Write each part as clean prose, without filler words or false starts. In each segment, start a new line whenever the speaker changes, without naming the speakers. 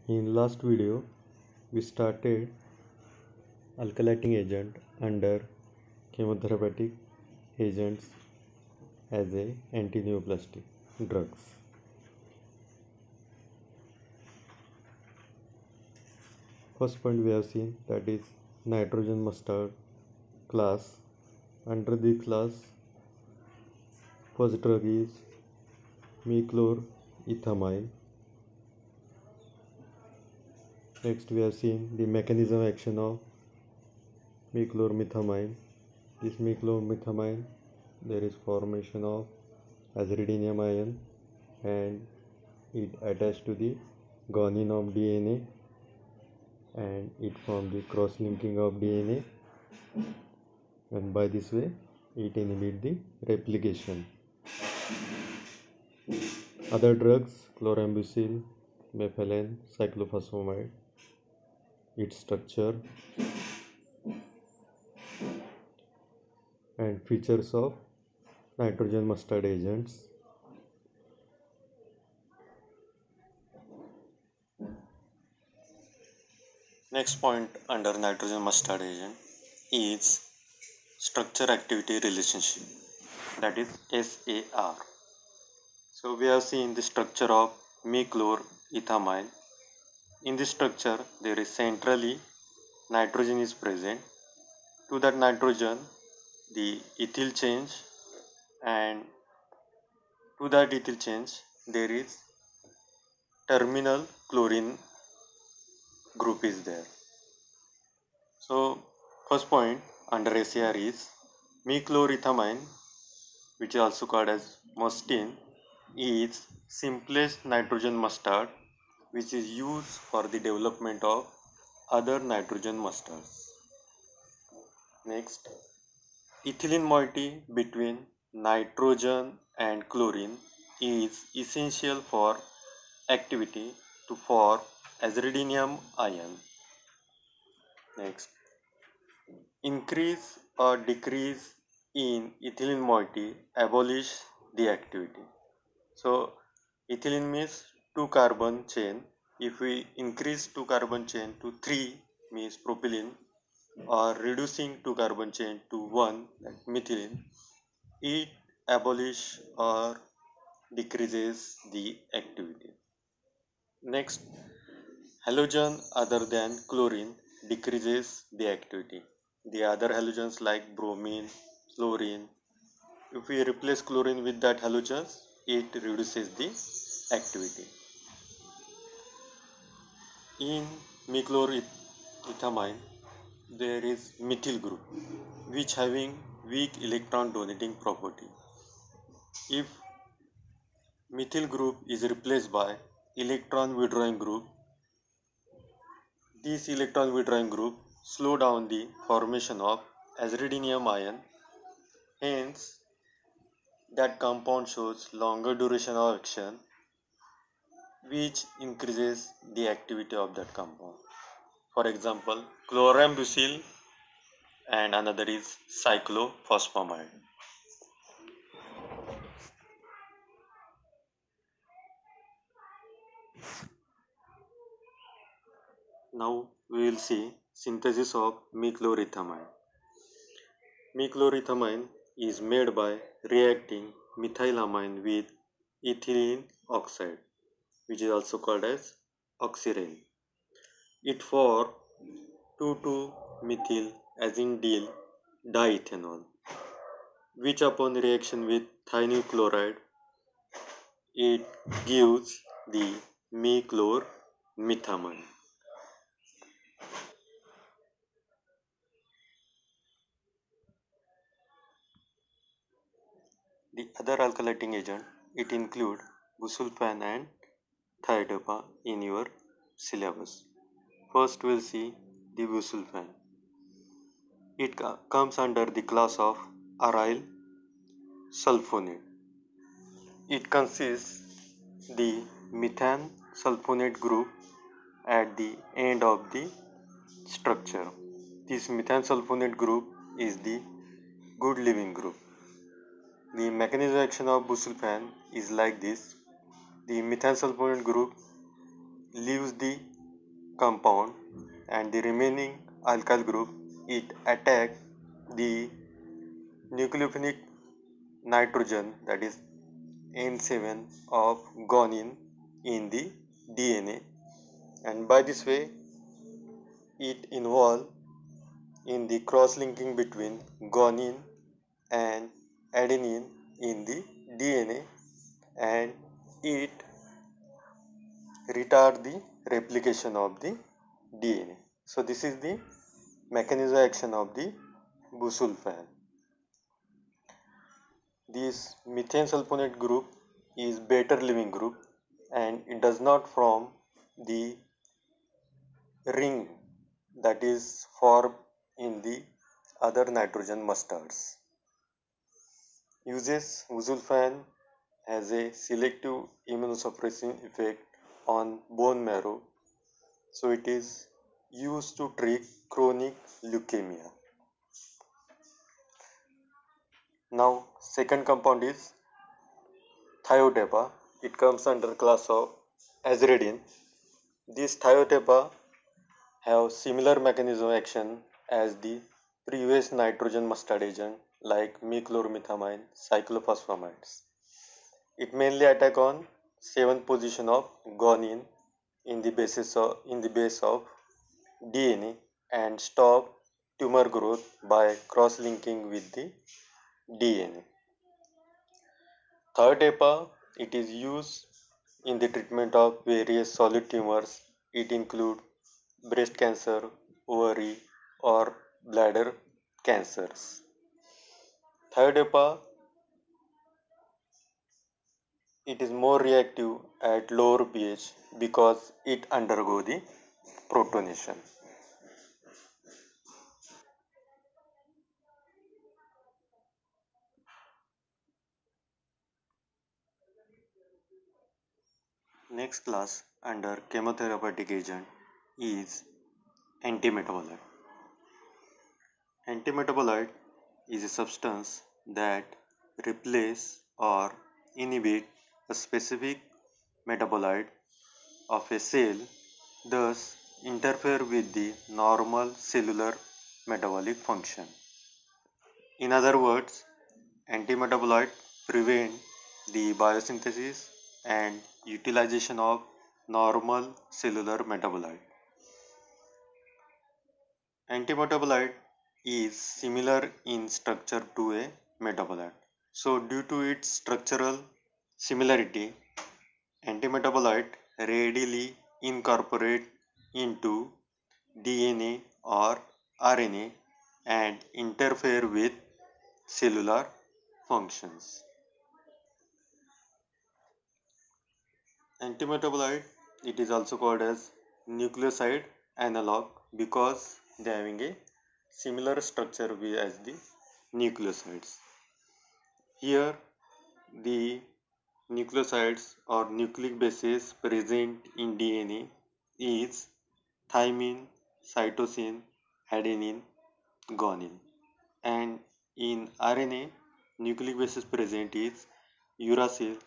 In last video, we started alkylating agent under chemotherapeutic agents as a antineoplastic drugs. First point we have seen, that is nitrogen mustard class. Under the class, first drug is meclorethamine. Next we have seen the mechanism action of meclorethamine. This meclorethamine, there is formation of aziridinium ion and it attached to the guanine of DNA and it forms the cross-linking of DNA, and by this way it inhibits the replication. Other drugs, chlorambucil, methylene, cyclophosphamide. Its structure and features of nitrogen mustard agents.
Next point under nitrogen mustard agent is structure activity relationship, that is SAR. So we have seen the structure of meclorethamine. In this structure there is centrally nitrogen is present. To that nitrogen the ethyl change, and to that ethyl change there is terminal chlorine group is there. So first point under SAR is meclorethamine, which is also called as mustine, is simplest nitrogen mustard which is used for the development of other nitrogen mustards. Next, ethylene moiety between nitrogen and chlorine is essential for activity to form aziridinium ion. Next, increase or decrease in ethylene moiety abolish the activity. So ethylene means 2 carbon chain. If we increase 2 carbon chain to 3 means propylene, or reducing 2 carbon chain to 1 like methylene, it abolish or decreases the activity. Next, halogen other than chlorine decreases the activity. The other halogens like bromine, fluorine, if we replace chlorine with that halogens, it reduces the activity. In meclorethamine, there is methyl group which having weak electron donating property. If methyl group is replaced by electron withdrawing group, this electron withdrawing group slow down the formation of aziridinium ion. Hence, that compound shows longer duration of action, which increases the activity of that compound. For example, chlorambucil and another is cyclophosphamide. Now we will see synthesis of meclorethamine. Meclorethamine is made by reacting methylamine with ethylene oxide, which is also called as oxirane. It forms 2,2-methyl-azinyl diethanol, which upon reaction with thionyl chloride, it gives the meclorethamine. The other alkylating agent, it include busulfan and thiodopa in your syllabus. First we'll see the busulfan. It comes under the class of aryl sulfonate. It consists the methane sulfonate group at the end of the structure. This methane sulfonate group is the good leaving group. The mechanism of action of busulfan is like this. The methane sulfonate group leaves the compound and the remaining alkyl group, it attack the nucleophilic nitrogen, that is N7 of guanine in the DNA, and by this way it involve in the cross-linking between guanine and adenine in the DNA, and it retard the replication of the DNA. So this is the mechanism of action of the busulfan. This methane sulfonate group is better living group and it does not form the ring that is formed in the other nitrogen mustards. Uses busulfan has a selective immunosuppressing effect on bone marrow, so it is used to treat chronic leukemia. Now, second compound is thiotepa. It comes under class of aziridine. These thiotepa have similar mechanism of action as the previous nitrogen mustard agent like mechlormethamine, cyclophosphamide. It mainly attack on 7th position of guanine in the base of DNA and stop tumor growth by cross-linking with the DNA. Third EPA, it is used in the treatment of various solid tumors. It include breast cancer, ovary or bladder cancers. Third EPA, it is more reactive at lower pH because it undergo the protonation. Next class under chemotherapeutic agent is antimetabolite. Antimetabolite is a substance that replace or inhibit a specific metabolite of a cell, thus interfere with the normal cellular metabolic function. In other words, antimetabolite prevent the biosynthesis and utilization of normal cellular metabolite. Antimetabolite is similar in structure to a metabolite. So due to its structural similarity, antimetabolite readily incorporate into DNA or RNA and interfere with cellular functions. Antimetabolite, it is also called as nucleoside analog because they are having a similar structure as the nucleosides. Here the nucleosides or nucleic bases present in DNA is thymine, cytosine, adenine, guanine, and in RNA nucleic bases present is uracil,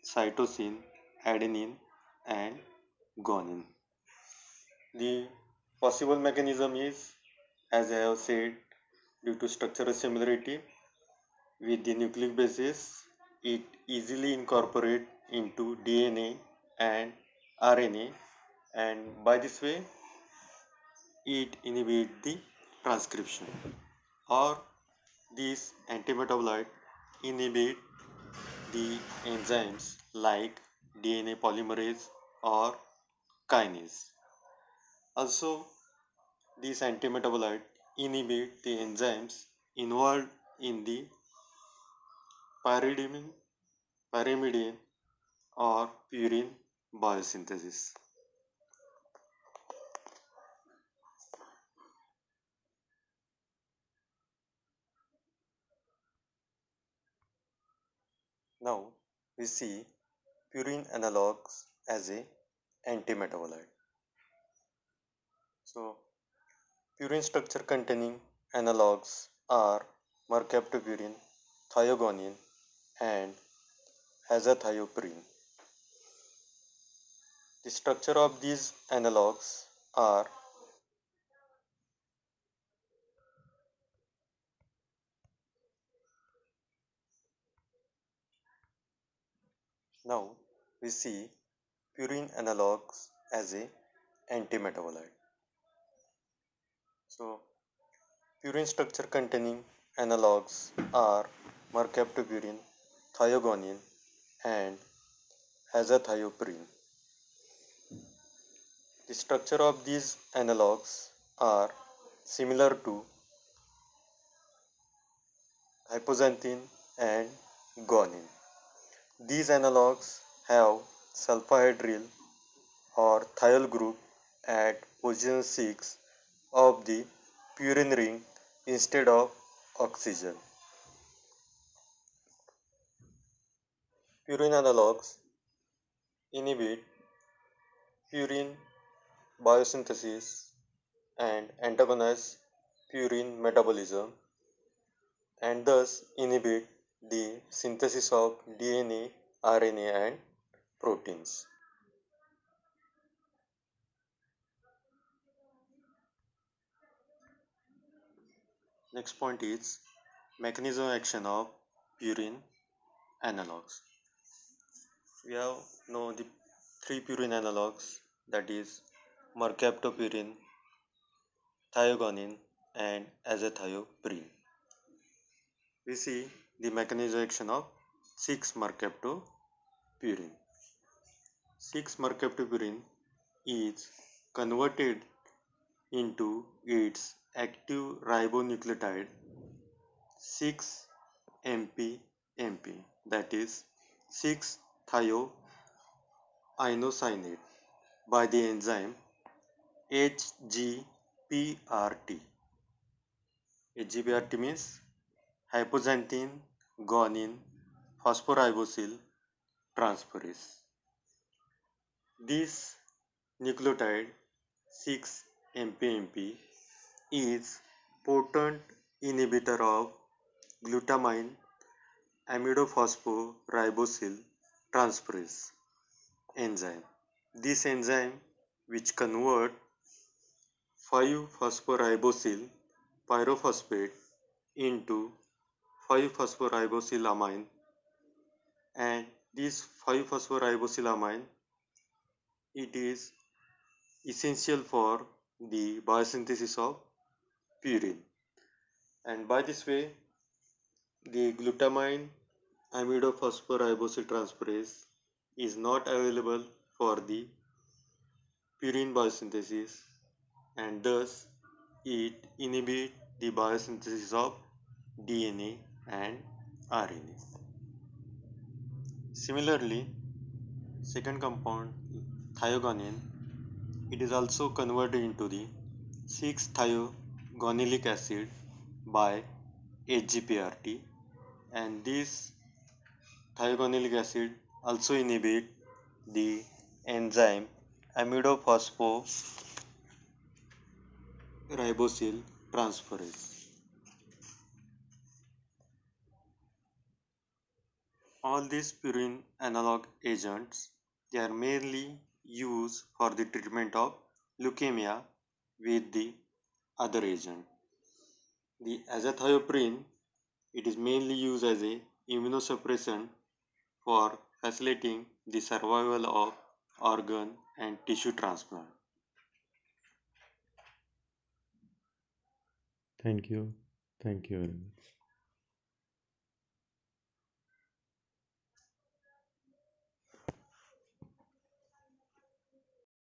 cytosine, adenine and guanine. The possible mechanism is, as I have said, due to structural similarity with the nucleic bases, it easily incorporate into DNA and RNA, and by this way it inhibit the transcription, or these antimetabolite inhibit the enzymes like DNA polymerase or kinase. Also, these antimetabolite inhibit the enzymes involved in the pyrimidine, pyrimidine or purine biosynthesis. Now we see purine analogs as a antimetabolite. So purine structure containing analogs are mercaptopurine, thioguanine and azathioprine. The structure of these analogs are now we see purine analogs as a antimetabolite. So purine structure containing analogs are mercaptopurine, thiogonine, and azathioprine. The structure of these analogs are similar to hypoxanthine and guanine. These analogs have sulfahydryl or thiol group at position 6 of the purine ring instead of oxygen. Purine analogs inhibit purine biosynthesis and antagonize purine metabolism and thus inhibit the synthesis of DNA, RNA and proteins. Next point is mechanism of action of purine analogs. We have now the three purine analogs, that is mercaptopurine, thiogonine and azathioprine. We see the mechanism of action of 6-mercaptopurine. 6-mercaptopurine is converted into its active ribonucleotide 6-MPMP, that is 6-thioinosine by the enzyme HGPRT. HGPRT means hypoxanthine guanine phosphoribosyl transferase. This nucleotide 6-MPMP is potent inhibitor of glutamine amidophosphorybosyl transferase enzyme. This enzyme, which convert 5-phosphoribosyl pyrophosphate into 5-phosphoribosylamine, and this 5-phosphoribosylamine, it is essential for the biosynthesis of purine, and by this way the glutamine amidophosphorybosyl transferase is not available for the purine biosynthesis and thus it inhibits the biosynthesis of DNA and RNA. Similarly, second compound thiogonine, it is also converted into the 6-thiogonilic acid by HGPRT, and this thiogonilic acid also inhibit the enzyme amidophosphorybosyl transferase. All these purine analog agents, they are mainly used for the treatment of leukemia with the other agent. The azathioprine, it is mainly used as a immunosuppressant for facilitating the survival of organ and tissue transplant.
Thank you. Thank you very much.